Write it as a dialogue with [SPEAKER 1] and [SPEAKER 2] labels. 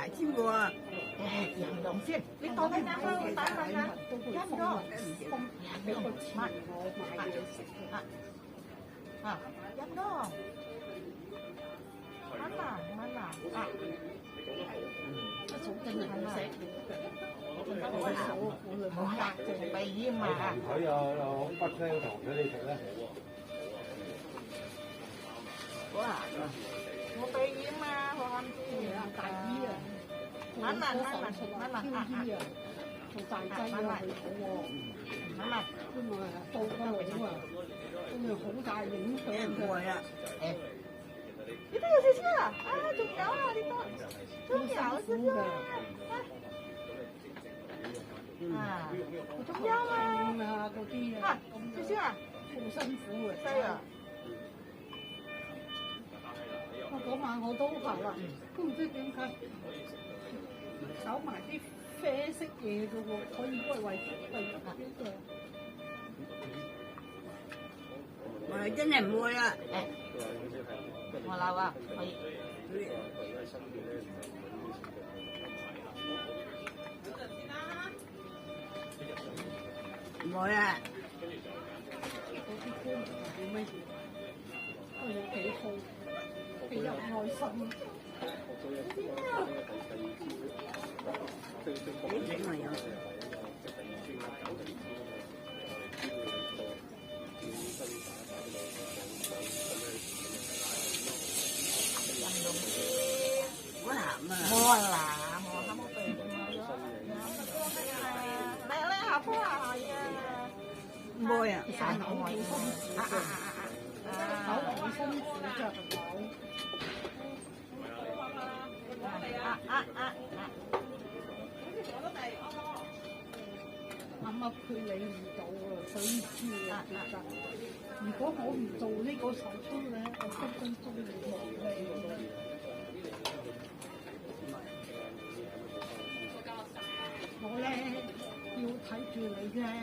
[SPEAKER 1] 埋添喎。
[SPEAKER 2] 人用先，你講緊啱啱打緊啊，一個俾個錢我買嘢食啊，一個蚊啊，一早真係好食，我手我壓住鼻煙啊！
[SPEAKER 3] 佢有北西糖水你食咧？
[SPEAKER 2] 哇！我鼻煙啊，我啱知啊，大醫啊！蚊啊，做大劑啊，佢好喎，咁啊，報個腦啊，跟住好大影響佢啊，你都有試試啊？仲有啊，呢個仲有試試啊？仲有啊，嗰啲啊，試試啊，好辛苦啊，犀啊！我嗰晚我都行啦，都唔知點解。搞埋啲啡色嘢嘅喎，可以幫佢為呢個。
[SPEAKER 1] 我係真係唔會啊！
[SPEAKER 2] 我鬧啊，可以。
[SPEAKER 1] 唔會啊！
[SPEAKER 2] 嗰啲官叫乜嘢？都有幾好，幾有愛心。
[SPEAKER 1] 幾整啊有？好鹹啊！
[SPEAKER 2] 我嗱，我啱啱對你下鋪啊係啊，
[SPEAKER 1] 唔會啊！
[SPEAKER 2] 散口幾辛苦嘅，口幾辛苦嘅口。啱啱佢理唔到啊，所以知啊，其實如果我唔做呢個手術咧，我分分鐘會冇命。